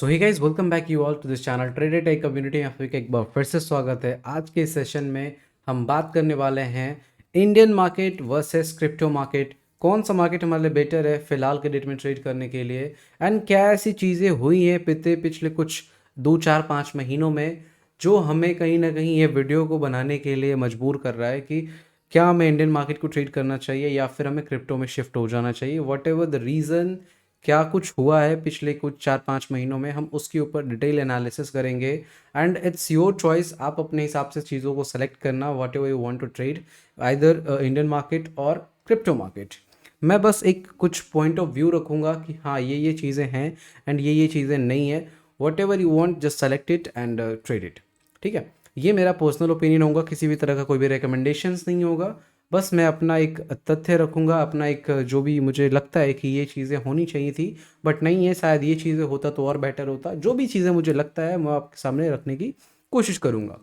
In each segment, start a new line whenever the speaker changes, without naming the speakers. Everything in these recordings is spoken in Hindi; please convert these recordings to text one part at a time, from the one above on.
So hi guys welcome back you all to this channel trader tech community में आपका एक बार फिर से स्वागत है। आज के सेशन में हम बात करने वाले हैं Indian market versus crypto market. कौन सा मार्केट हमारे लिए बेटर है फिलहाल के डेट में ट्रेड करने के लिए, एंड क्या ऐसी चीज़ें हुई हैं पिछले कुछ 2 4 5 महीनों में जो हमें कहीं ना कहीं ये वीडियो को बनाने के लिए मजबूर कर रहा है कि क्या हमें इंडियन मार्केट को ट्रेड करना चाहिए या फिर हमें क्रिप्टो में शिफ्ट हो जाना चाहिए। वट एवर द रीज़न, क्या कुछ हुआ है पिछले कुछ 4 5 महीनों में, हम उसके ऊपर डिटेल एनालिसिस करेंगे। एंड इट्स योर चॉइस, आप अपने हिसाब से चीज़ों को सेलेक्ट करना whatever you want to trade, either Indian market और क्रिप्टो मार्केट। मैं बस एक कुछ पॉइंट ऑफ व्यू रखूँगा कि हाँ ये चीज़ें हैं एंड ये चीज़ें नहीं है। What ever you want just select it and trade it. ठीक है, ये मेरा पर्सनल ओपिनियन होगा, किसी भी तरह का कोई भी रिकमेंडेशंस नहीं होगा। बस मैं अपना एक तथ्य रखूँगा, अपना एक जो भी मुझे लगता है कि ये चीज़ें होनी चाहिए थी बट नहीं है, शायद ये चीज़ें होता तो और बेटर होता। जो भी चीज़ें मुझे लगता है मैं आपके सामने रखने की कोशिश करूँगा।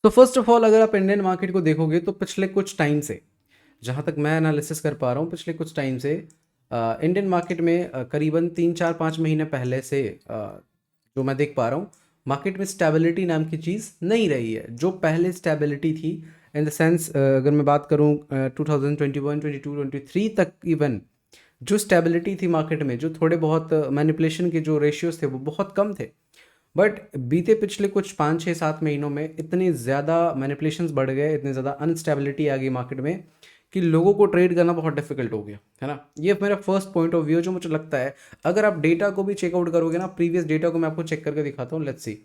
तो फर्स्ट ऑफ ऑल, अगर आप इंडियन मार्केट को देखोगे तो पिछले कुछ टाइम से, जहाँ तक मैं एनालिसिस कर पा रहा हूँ, पिछले कुछ टाइम से इंडियन मार्केट में करीबन 3 4 5 महीने पहले से जो मैं देख पा रहा हूँ, मार्केट में स्टेबिलिटी नाम की चीज़ नहीं रही है। जो पहले स्टेबिलिटी थी इन द सेंस, अगर मैं बात करूँ 2021 22 23 तक, इवन जो स्टेबिलिटी थी मार्केट में, जो थोड़े बहुत मैनिपुलेशन के जो रेशियोज थे वो बहुत कम थे। बट बीते पिछले कुछ 5 6 7 महीनों में इतने ज़्यादा मैनिपुलेशंस बढ़ गए, इतने ज़्यादा अनस्टेबिलिटी आ गई मार्केट में कि लोगों को ट्रेड करना बहुत डिफिकल्ट हो गया है ना। ये मेरा फर्स्ट पॉइंट ऑफ व्यू जो मुझे लगता है। अगर आप डेटा को भी चेकआउट करोगे ना, प्रीवियस डेटा को मैं आपको चेक करके दिखाता हूँ, लेट्स सी।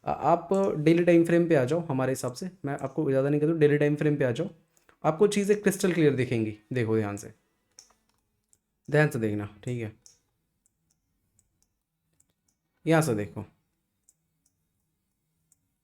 आप डेली टाइम फ्रेम पे आ जाओ, हमारे हिसाब से मैं आपको ज़्यादा नहीं कहता हूँ, डेली टाइम फ्रेम पे आ जाओ, आपको चीज़ें क्रिस्टल क्लियर दिखेंगी। देखो ध्यान से, ध्यान से देखना, ठीक है। यहाँ से देखो,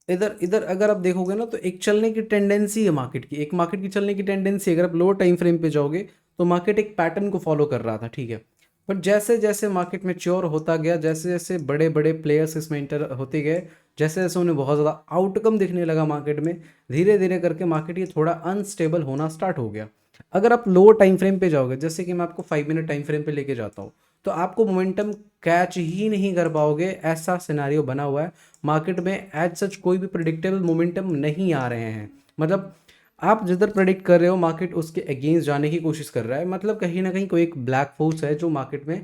इधर इधर अगर आप देखोगे ना तो एक चलने की टेंडेंसी है मार्केट की, एक मार्केट की चलने की टेंडेंसी। अगर आप लोअर टाइम फ्रेम पे जाओगे तो मार्केट एक पैटर्न को फॉलो कर रहा था, ठीक है। बट जैसे जैसे मार्केट मैच्योर होता गया, जैसे जैसे बड़े बड़े प्लेयर्स इसमें इंटर होते गए, जैसे जैसे उन्हें बहुत ज़्यादा आउटकम दिखने लगा मार्केट में, धीरे धीरे करके मार्केट ये थोड़ा अनस्टेबल होना स्टार्ट हो गया। अगर आप लोअर टाइम फ्रेम पे जाओगे, जैसे कि मैं आपको 5 मिनट टाइम फ्रेम पे लेके जाता हूँ, तो आपको मोमेंटम कैच ही नहीं कर पाओगे, ऐसा सिनेरियो बना हुआ है मार्केट में। एज सच कोई भी प्रिडिक्टेबल मोमेंटम नहीं आ रहे हैं। मतलब आप जिधर प्रेडिक्ट कर रहे हो मार्केट उसके अगेंस्ट जाने की कोशिश कर रहा है। मतलब कहीं ना कहीं कोई एक ब्लैक फोर्स है जो मार्केट में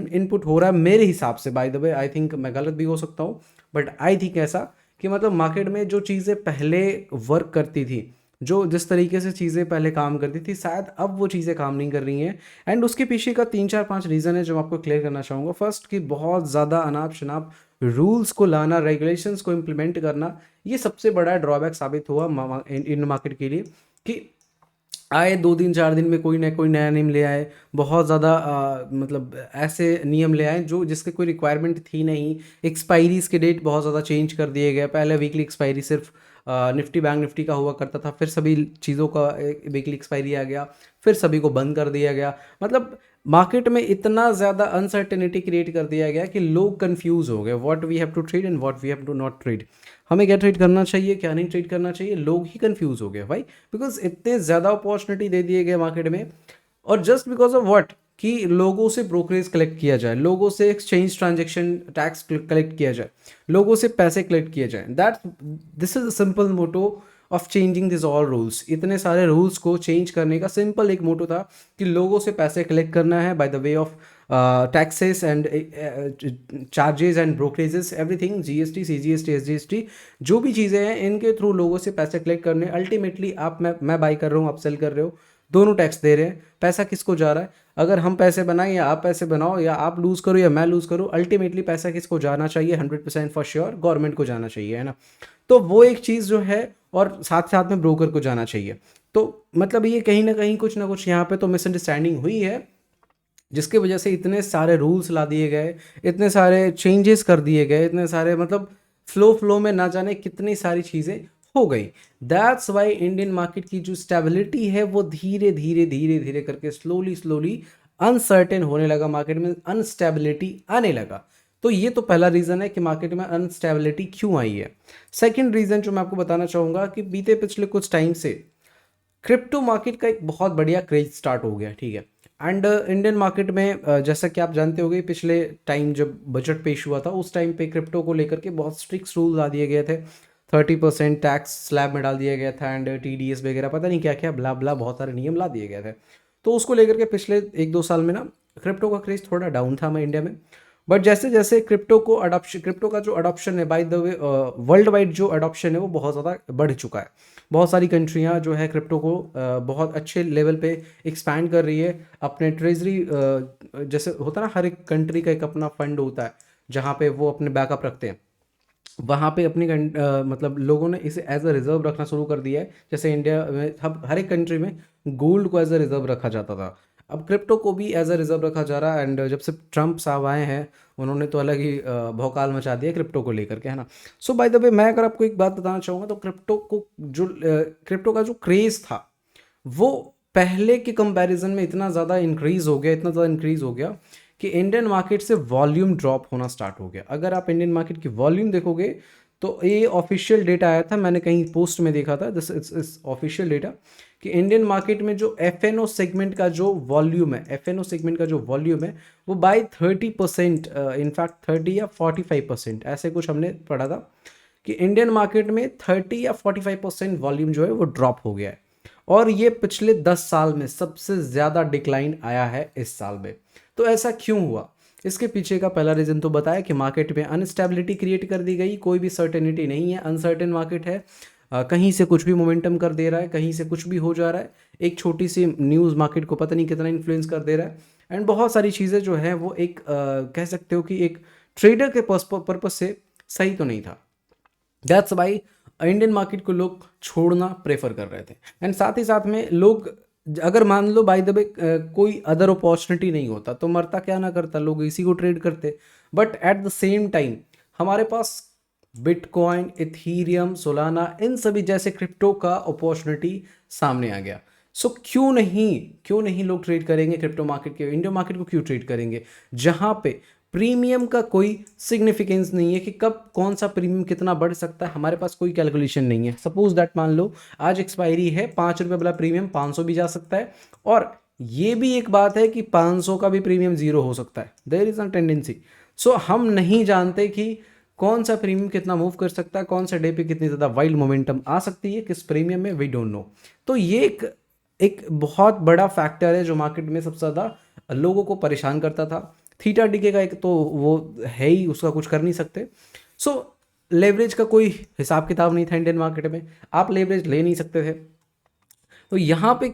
इनपुट हो रहा है, मेरे हिसाब से। By the way, I think मैं गलत भी हो सकता हूँ, बट आई थिंक ऐसा कि मतलब मार्केट में जो चीज़ें पहले वर्क करती थी, जो जिस तरीके से चीज़ें पहले काम करती थी, शायद अब वो चीज़ें काम नहीं कर रही हैं। एंड उसके पीछे का 3 4 5 रीज़न है जो मैं आपको क्लियर करना चाहूँगा। फर्स्ट, कि बहुत ज़्यादा अनाप शनाप रूल्स को लाना, रेगुलेशंस को इम्प्लीमेंट करना, ये सबसे बड़ा ड्रॉबैक साबित हुआ इन मार्केट के लिए। कि आए 2 दिन 4 दिन में कोई ना कोई नया नियम ले आए, बहुत ज़्यादा मतलब ऐसे नियम ले आए जो जिसके कोई रिक्वायरमेंट थी नहीं। एक्सपायरीज के डेट बहुत ज़्यादा चेंज कर दिए गए। पहले वीकली एक्सपायरी सिर्फ निफ्टी बैंक निफ्टी का हुआ करता था, फिर सभी चीज़ों का वीकली एक्सपायरी आ गया, फिर सभी को बंद कर दिया गया। मतलब मार्केट में इतना ज़्यादा अनसर्टेनिटी क्रिएट कर दिया गया कि लोग कंफ्यूज हो गए, what we have to trade and what we have to not trade. हमें क्या ट्रेड करना चाहिए, क्या नहीं ट्रेड करना चाहिए, लोग ही कंफ्यूज हो गए भाई। बिकॉज इतने ज़्यादा अपॉर्चुनिटी दे दिए गए मार्केट में, और जस्ट बिकॉज ऑफ व्हाट, कि लोगों से ब्रोकरेज कलेक्ट किया जाए, लोगों से एक्सचेंज ट्रांजेक्शन टैक्स कलेक्ट किया जाए, लोगों से पैसे कलेक्ट किए जाए। That this is a simple motto of changing this all rules. इतने सारे रूल्स को चेंज करने का सिंपल एक मोटो था कि लोगों से पैसे कलेक्ट करना है by the way of taxes and charges and brokerages, everything, GST CGST SGST, जो भी चीज़ें हैं इनके थ्रू लोगों से पैसे कलेक्ट करने। अल्टीमेटली आप, मैं बाई कर रहा हूँ, आप सेल कर रहे हो, दोनों टैक्स दे रहे हैं। पैसा किसको जा रहा है? अगर हम पैसे बनाएं या आप पैसे बनाओ, या आप लूज़ करो या मैं लूज़ करूँ, अल्टीमेटली पैसा किसको जाना चाहिए? 100% फॉर श्योर गवर्नमेंट को जाना चाहिए, है ना। तो वो एक चीज़ जो है, और साथ साथ में ब्रोकर को जाना चाहिए। तो मतलब ये कहीं ना कुछ यहाँ पे तो मिसअंडरस्टैंडिंग हुई है, जिसकी वजह से इतने सारे रूल्स ला दिए गए, इतने सारे चेंजेस कर दिए गए, इतने सारे मतलब फ्लो फ्लो में ना जाने कितनी सारी चीज़ें हो गई। दैट्स वाई इंडियन मार्केट की जो स्टेबिलिटी है वो धीरे धीरे धीरे धीरे करके स्लोली स्लोली अनसर्टेन होने लगा, मार्केट में अनस्टेबिलिटी आने लगा। तो ये तो पहला रीज़न है कि मार्केट में अनस्टेबिलिटी क्यों आई है। सेकेंड रीज़न जो मैं आपको बताना चाहूँगा, कि बीते पिछले कुछ टाइम से क्रिप्टो मार्केट का एक बहुत बढ़िया क्रेज स्टार्ट हो गया, ठीक है। एंड इंडियन मार्केट में जैसा कि आप जानते होंगे, पिछले टाइम जब बजट पेश हुआ था उस टाइम पे क्रिप्टो को लेकर के बहुत स्ट्रिक्ट रूल ला दिए गए थे। 30% टैक्स स्लैब में डाल दिया गया था एंड TDS वगैरह पता नहीं क्या क्या ब्ला ब्ला बहुत सारे नियम ला दिए गए थे। तो उसको लेकर के पिछले 1-2 साल में ना क्रिप्टो का क्रेज थोड़ा डाउन था हमारे इंडिया में। बट जैसे जैसे क्रिप्टो का जो अडॉप्शन है, by the way world wide जो अडॉप्शन है वो बहुत ज़्यादा बढ़ चुका है। बहुत सारी कंट्रियां जो है क्रिप्टो को बहुत अच्छे लेवल पे एक्सपैंड कर रही है। अपने ट्रेजरी जैसे होता है ना, हर एक कंट्री का एक अपना फंड होता है जहाँ पे वो अपने बैकअप रखते हैं। वहाँ पे अपनी मतलब लोगों ने इसे एज अ रिजर्व रखना शुरू कर दिया है। जैसे इंडिया में हर एक कंट्री में गोल्ड को एज अ रिजर्व रखा जाता था, अब क्रिप्टो को भी एज अ रिजर्व रखा जा रहा है। एंड जब से ट्रम्प साहब आए हैं उन्होंने तो अलग ही भौकाल मचा दिया क्रिप्टो को लेकर के, है ना। सो बाय द वे मैं अगर आपको एक बात बताना चाहूँगा तो क्रिप्टो का जो क्रेज़ था वो पहले के कंपैरिजन में इतना ज़्यादा इंक्रीज़ हो गया, इतना ज़्यादा इंक्रीज़ हो गया कि इंडियन मार्केट से वॉल्यूम ड्रॉप होना स्टार्ट हो गया। अगर आप इंडियन मार्केट की वॉल्यूम देखोगे तो ये ऑफिशियल डेटा आया था, मैंने कहीं पोस्ट में देखा था, दिस इज ऑफिशियल डेटा, कि इंडियन मार्केट में जो FNO सेगमेंट का जो वॉल्यूम है, FNO सेगमेंट का जो वॉल्यूम है वो बाय 30%, इनफैक्ट 30 या 45% ऐसे कुछ हमने पढ़ा था कि इंडियन मार्केट में 30 या 45% वॉल्यूम जो है वो ड्रॉप हो गया है। और ये पिछले 10 साल में सबसे ज़्यादा डिक्लाइन आया है इस साल में। तो ऐसा क्यों हुआ? इसके पीछे का पहला रीज़न तो बताया कि मार्केट में अनस्टेबिलिटी क्रिएट कर दी गई, कोई भी सर्टेनिटी नहीं है, अनसर्टेन मार्केट है। कहीं से कुछ भी मोमेंटम कर दे रहा है, कहीं से कुछ भी हो जा रहा है। एक छोटी सी न्यूज़ मार्केट को पता नहीं कितना इन्फ्लुएंस कर दे रहा है। एंड बहुत सारी चीज़ें जो हैं वो एक कह सकते हो कि एक ट्रेडर के पर्पस से सही तो नहीं था। दैट्स वाई इंडियन मार्केट को लोग छोड़ना प्रेफर कर रहे थे। एंड साथ ही साथ में लोग, अगर मान लो बाय द वे कोई अदर अपॉर्चुनिटी नहीं होता तो मरता क्या ना करता, लोग इसी को ट्रेड करते। But at the same time हमारे पास बिटकॉइन, इथीरियम, सोलाना, इन सभी जैसे क्रिप्टो का अपॉर्चुनिटी सामने आ गया। सो क्यों नहीं लोग ट्रेड करेंगे क्रिप्टो मार्केट के, इंडियन मार्केट को क्यों ट्रेड करेंगे जहां पे प्रीमियम का कोई सिग्निफिकेंस नहीं है कि कब कौन सा प्रीमियम कितना बढ़ सकता है। हमारे पास कोई कैलकुलेशन नहीं है। सपोज दैट मान लो आज एक्सपायरी है, 5 रुपये वाला प्रीमियम 500 भी जा सकता है, और ये भी एक बात है कि 500 का भी प्रीमियम जीरो हो सकता है। There is a tendency. So हम नहीं जानते कि कौन सा प्रीमियम कितना मूव कर सकता है, कौन सा डे पे कितनी ज़्यादा वाइल्ड मोमेंटम आ सकती है किस प्रीमियम में, वी डोंट नो। तो ये एक बहुत बड़ा फैक्टर है जो मार्केट में सबसे ज़्यादा लोगों को परेशान करता था। थीटा डीके का एक तो वो है ही, उसका कुछ कर नहीं सकते। सो लेवरेज का कोई हिसाब किताब नहीं था इंडियन मार्केट में, आप लेवरेज ले नहीं सकते थे। तो यहाँ पे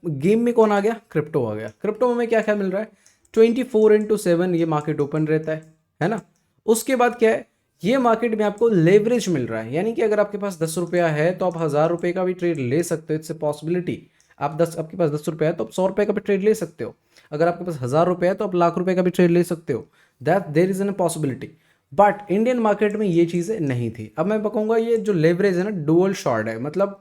गेम में कौन आ गया? क्रिप्टो आ गया। क्रिप्टो में हमें क्या क्या मिल रहा है? 24/7 ये मार्केट ओपन रहता है ना। उसके बाद क्या है, ये मार्केट में आपको लेवरेज मिल रहा है, यानी कि अगर आपके पास 10 रुपया है तो आप 1000 रुपये का भी ट्रेड ले सकते हो। It's a possibility. आपके पास 10 रुपया है तो आप 100 रुपये का भी ट्रेड ले सकते हो। अगर आपके पास 1000 रुपये है तो आप लाख रुपए का भी ट्रेड ले सकते हो। That there is an possibility. But Indian market में ये चीज़ें नहीं थी। अब मैं कहूँगा ये जो लेवरेज है ना, डुअल शॉर्ड है, मतलब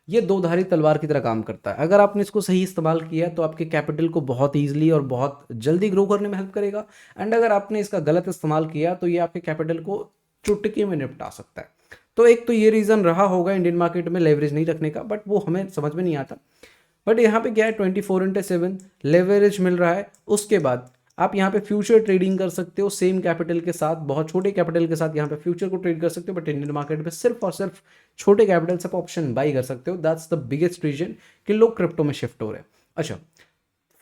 ये दो धारी तलवार की तरह काम करता है। अगर आपने इसको सही इस्तेमाल किया तो आपके कैपिटल को बहुत ईजिली और बहुत जल्दी ग्रो करने में हेल्प करेगा। एंड अगर आपने इसका गलत इस्तेमाल किया तो ये आपके कैपिटल को चुटकी में निपटा सकता है। तो एक तो ये रीज़न रहा होगा इंडियन मार्केट में लेवरेज नहीं रखने का, बट वो हमें समझ में नहीं आता। बट यहाँ पे क्या है, 24/7 लेवरेज मिल रहा है। उसके बाद आप यहाँ पे फ्यूचर ट्रेडिंग कर सकते हो सेम कैपिटल के साथ, बहुत छोटे कैपिटल के साथ यहाँ पे फ्यूचर को ट्रेड कर सकते हो। बट इंडियन मार्केट में सिर्फ और सिर्फ छोटे कैपिटल से आप ऑप्शन बाई कर सकते हो। दैट्स द बिगेस्ट रीजन कि लोग क्रिप्टो में शिफ्ट हो रहे हैं। अच्छा,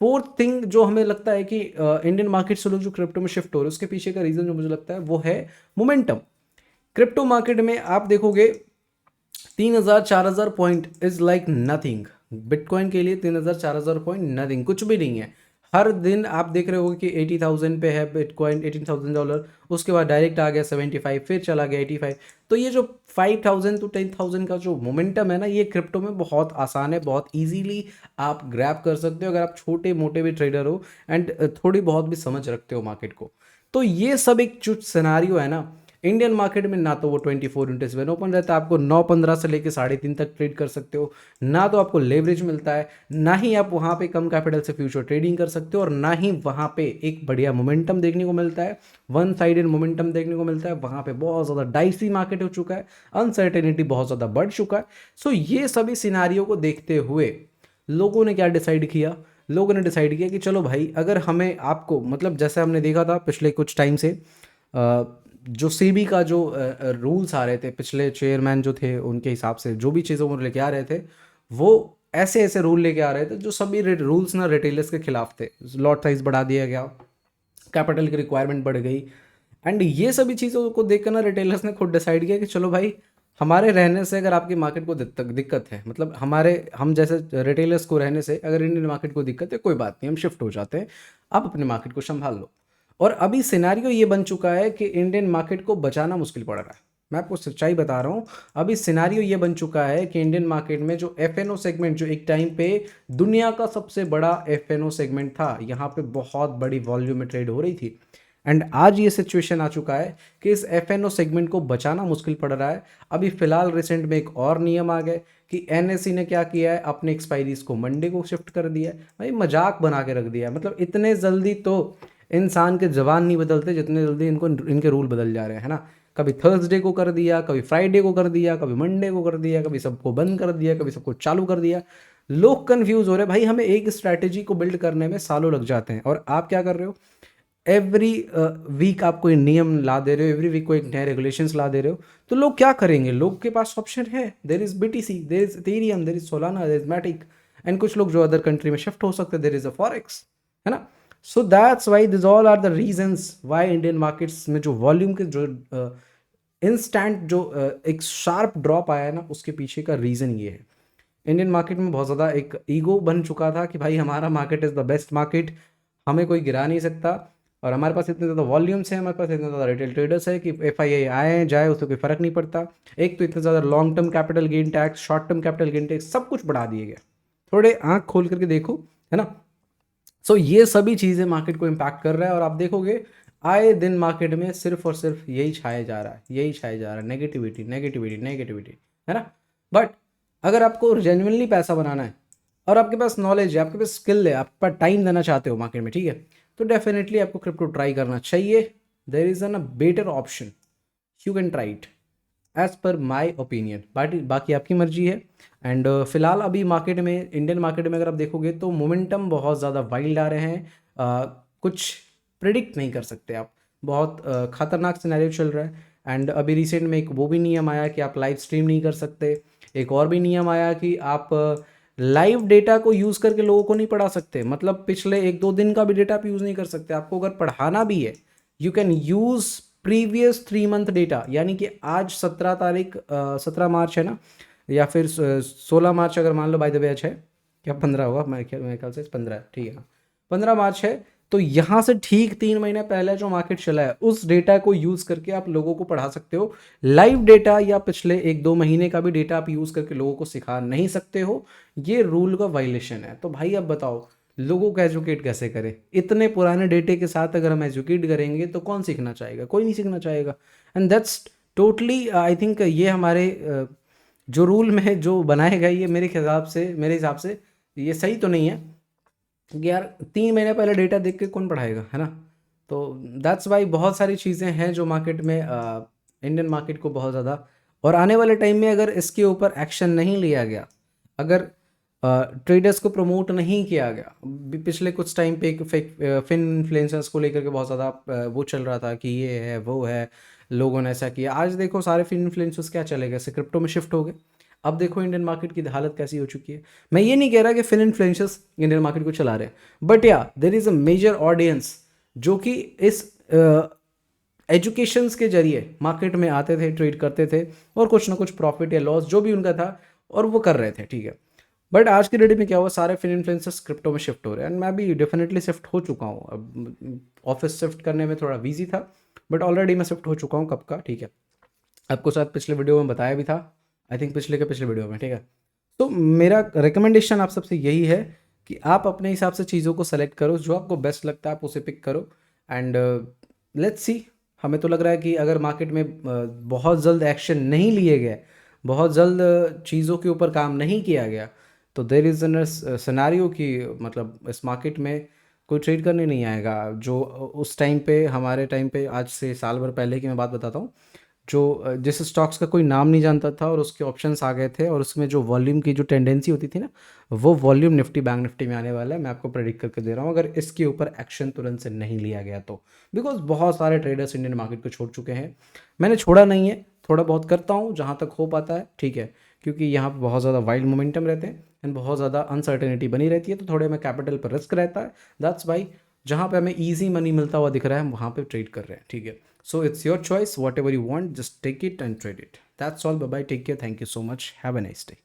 फोर्थ थिंग जो हमें लगता है कि इंडियन मार्केट से लोग जो क्रिप्टो में शिफ्ट हो रहे हैं उसके पीछे का रीजन जो मुझे लगता है वो है मोमेंटम। क्रिप्टो मार्केट में आप देखोगे 3000-4000 point is like nothing. Bitcoin के लिए 3000-4000 पॉइंट नथिंग, कुछ भी नहीं है। हर दिन आप देख रहे होगे कि 80,000 पे है बिटकॉइन, $18,000, उसके बाद डायरेक्ट आ गया 75, फिर चला गया 85। तो ये जो 5,000 to 10,000 का जो मोमेंटम है ना, ये क्रिप्टो में बहुत आसान है, बहुत इजीली आप ग्रैब कर सकते हो अगर आप छोटे मोटे भी ट्रेडर हो एंड थोड़ी बहुत भी समझ रखते हो मार्केट को। तो ये सब एक जो सिनारियो है ना इंडियन मार्केट में, ना तो वो 24/7 ओपन रहता है, आपको 9:15 से लेकर 3:30 तक ट्रेड कर सकते हो, ना तो आपको लेवरेज मिलता है, ना ही आप वहाँ पे कम कैपिटल से फ्यूचर ट्रेडिंग कर सकते हो, और ना ही वहाँ पे एक बढ़िया मोमेंटम देखने को मिलता है, वन साइडेड मोमेंटम देखने को मिलता है। वहाँ पे बहुत ज़्यादा डाइसी मार्केट हो चुका है, अनसर्टेनिटी बहुत ज़्यादा बढ़ चुका है। सो ये सभी सिनारियों को देखते हुए लोगों ने क्या डिसाइड किया, लोगों ने डिसाइड किया कि चलो भाई, अगर हमें आपको मतलब जैसे हमने देखा था पिछले कुछ टाइम से जो सेबी का जो रूल्स आ रहे थे, पिछले चेयरमैन जो थे उनके हिसाब से जो भी चीज़ें वो लेके आ रहे थे, वो ऐसे ऐसे रूल लेके आ रहे थे जो सभी रूल्स ना रिटेलर्स के खिलाफ थे। लॉट साइज बढ़ा दिया गया, कैपिटल की रिक्वायरमेंट बढ़ गई, एंड ये सभी चीज़ों को देखकर ना रिटेलर्स ने खुद डिसाइड किया कि चलो भाई, हमारे रहने से अगर आपकी मार्केट को दिक्कत है, मतलब हम जैसे रिटेलर्स को रहने से अगर इंडियन मार्केट को दिक्कत है, कोई बात नहीं, हम शिफ्ट हो जाते हैं, आप अपने मार्केट को संभाल लो। और अभी सिनेरियो ये बन चुका है कि इंडियन मार्केट को बचाना मुश्किल पड़ रहा है। मैं आपको सच्चाई बता रहा हूँ, अभी सिनेरियो ये बन चुका है कि इंडियन मार्केट में जो एफएनओ सेगमेंट, जो एक टाइम पे दुनिया का सबसे बड़ा एफएनओ सेगमेंट था, यहाँ पे बहुत बड़ी वॉल्यूम में ट्रेड हो रही थी, एंड आज ये सिचुएशन आ चुका है कि इस एफएनओ सेगमेंट को बचाना मुश्किल पड़ रहा है। अभी फिलहाल रिसेंट में एक और नियम आ गए कि एनएसई ने क्या किया है, अपने एक्सपायरीज को मंडे को शिफ्ट कर दिया है। भाई मजाक बना के रख दिया है, मतलब इतने जल्दी तो इंसान के जवान नहीं बदलते जितने जल्दी इनके रूल बदल जा रहे हैं, है ना। कभी थर्सडे को कर दिया, कभी फ्राइडे को कर दिया, कभी मंडे को कर दिया, कभी सबको बंद कर दिया, कभी सबको चालू कर दिया। लोग कंफ्यूज हो रहे हैं भाई, हमें एक स्ट्रैटेजी को बिल्ड करने में सालों लग जाते हैं, और आप क्या कर रहे हो, एवरी वीक आप कोई नियम ला दे रहे हो, एवरी वीक कोई नए रेगुलेशंस ला दे रहे हो, तो लोग क्या करेंगे, लोग के पास ऑप्शन है, there is BTC, there is Ethereum, there is Solana, there is Matic, and कुछ लोग जो अदर कंट्री में शिफ्ट हो सकते हैं, देर इज अ फॉरेक्स, है ना। So that's why this all are the reasons why Indian markets में जो वॉल्यूम के जो इंस्टेंट जो एक शार्प ड्रॉप आया है ना, उसके पीछे का रीज़न ये है। इंडियन मार्केट में बहुत ज़्यादा एक ईगो बन चुका था कि भाई हमारा market is the best market, हमें कोई गिरा नहीं सकता, और हमारे पास इतने ज़्यादा वॉल्यूम्स हैं, हमारे पास इतने ज़्यादा रिटेल ट्रेडर्स है कि FII आए जाए उससे कोई फ़र्क नहीं पड़ता। एक तो इतने ज़्यादा long term capital gain tax, short term capital gain tax, सब कुछ बढ़ा दिए गए। थोड़े आँख खोल करके देखो, है ना। सो ये सभी चीज़ें मार्केट को इम्पैक्ट कर रहा है, और आप देखोगे आए दिन मार्केट में सिर्फ और सिर्फ यही छाया जा रहा है, यही छाया जा रहा है, नेगेटिविटी नेगेटिविटी नेगेटिविटी, है ना। बट अगर आपको जेन्युइनली पैसा बनाना है, और आपके पास नॉलेज है, आपके पास स्किल है, आप पर टाइम देना चाहते हो मार्केट में, ठीक है, तो डेफिनेटली आपको क्रिप्टो ट्राई करना चाहिए। There is an a better option, you can try it as per my opinion, बाकी आपकी मर्जी है। एंड फिलहाल अभी मार्केट में, इंडियन मार्केट में अगर आप देखोगे तो मोमेंटम बहुत ज़्यादा वाइल्ड आ रहे हैं, कुछ प्रिडिक्ट नहीं कर सकते आप, बहुत खतरनाक सिनेरियो चल रहा है। एंड अभी रिसेंट में एक वो भी नियम आया कि आप लाइव स्ट्रीम नहीं कर सकते, एक और भी नियम आया कि आप लाइव डेटा को यूज़ करके लोगों को नहीं पढ़ा सकते, मतलब पिछले 1-2 दिन का भी डेटा आप यूज़ नहीं कर सकते। आपको अगर पढ़ाना भी है, you can use previous 3 month data, यानी कि आज 17 तारीख 17 मार्च है ना, या फिर 16 मार्च, अगर मान लो बाय द वे है, क्या 15 होगा, मेरे ख्याल से 15 है, ठीक है, 15 मार्च है, तो यहाँ से ठीक 3 महीने पहले जो मार्केट चला है, उस डेटा को यूज़ करके आप लोगों को पढ़ा सकते हो। लाइव डेटा या पिछले 1-2 महीने का भी डेटा आप यूज़ करके लोगों को सिखा नहीं सकते हो, ये रूल का वायलेशन है। तो भाई अब बताओ, लोगों को एजुकेट कैसे करें, इतने पुराने डेटे के साथ अगर हम एजुकेट करेंगे तो कौन सीखना चाहेगा, कोई नहीं सीखना चाहेगा। And that's totally I think ये हमारे जो रूल में जो बनाए गए, ये मेरे हिसाब से ये सही तो नहीं है, क्योंकि यार 3 महीने पहले डेटा देख के कौन पढ़ाएगा, है ना। तो दैट्स वाई बहुत सारी चीज़ें हैं जो मार्केट में इंडियन मार्केट को बहुत ज़्यादा, और आने वाले टाइम में अगर इसके ऊपर एक्शन नहीं लिया गया, अगर ट्रेडर्स को प्रमोट नहीं किया गया, पिछले कुछ टाइम पे एक फिन इन्फ्लुएंसर्स को लेकर के बहुत ज़्यादा वो चल रहा था कि ये है वो है, लोगों ने ऐसा किया, आज देखो सारे फिन इन्फ्लुएंसर्स क्या चले गए, क्रिप्टो में शिफ्ट हो गए। अब देखो इंडियन मार्केट की हालत कैसी हो चुकी है। मैं ये नहीं कह रहा कि फिन इन्फ्लुएंसर्स इंडियन मार्केट को चला रहे हैं, बट या there is a major audience जो कि इस एजुकेशंस के जरिए मार्केट में आते थे, ट्रेड करते थे, और कुछ ना कुछ प्रॉफिट या लॉस जो भी उनका था, और वो कर रहे थे, ठीक है। बट आज की डेट में क्या हुआ, सारे फिन इन्फ्लुएंसर्स क्रिप्टो में शिफ्ट हो रहे हैं, एंड मैं भी डेफिनेटली शिफ्ट हो चुका हूँ। अब ऑफिस शिफ्ट करने में थोड़ा बिजी था, बट ऑलरेडी मैं शिफ्ट हो चुका हूँ कब का, ठीक है। आपको शायद पिछले वीडियो में बताया भी था, आई थिंक पिछले वीडियो में, ठीक है। तो मेरा रिकमेंडेशन आप सबसे यही है कि आप अपने हिसाब से चीज़ों को सेलेक्ट करो, जो आपको बेस्ट लगता है आप उसे पिक करो, एंड लेट्स सी। हमें तो लग रहा है कि अगर मार्केट में बहुत जल्द एक्शन नहीं लिए गए, बहुत जल्द चीज़ों के ऊपर काम नहीं किया गया, तो देर इज़ एन सिनेरियो कि मतलब इस मार्केट में कोई ट्रेड करने नहीं आएगा। जो उस टाइम पे, हमारे टाइम पे, आज से साल भर पहले की मैं बात बताता हूँ, जिस स्टॉक्स का कोई नाम नहीं जानता था और उसके ऑप्शंस आ गए थे और उसमें जो वॉल्यूम की जो टेंडेंसी होती थी ना, वो वॉल्यूम निफ्टी बैंक निफ्टी में आने वाला है। मैं आपको प्रेडिक्ट करके दे रहा हूँ, अगर इसके ऊपर एक्शन तुरंत से नहीं लिया गया तो। बिकॉज बहुत सारे ट्रेडर्स इंडियन मार्केट को छोड़ चुके हैं। मैंने छोड़ा नहीं है, थोड़ा बहुत करता हूँ जहाँ तक हो पाता है, ठीक है, क्योंकि यहाँ पर बहुत ज़्यादा वाइल्ड मोमेंटम रहते हैं एंड बहुत ज़्यादा अनसर्टेनिटी बनी रहती है, तो थोड़े में कैपिटल पर रिस्क रहता है। दैट्स वाई जहाँ पे हमें ईजी मनी मिलता हुआ दिख रहा है हम वहाँ पे ट्रेड कर रहे हैं, ठीक है। So it's your choice, whatever you want, just take it and trade it. That's all. Bye bye. Take care. Thank you so much. Have a nice day.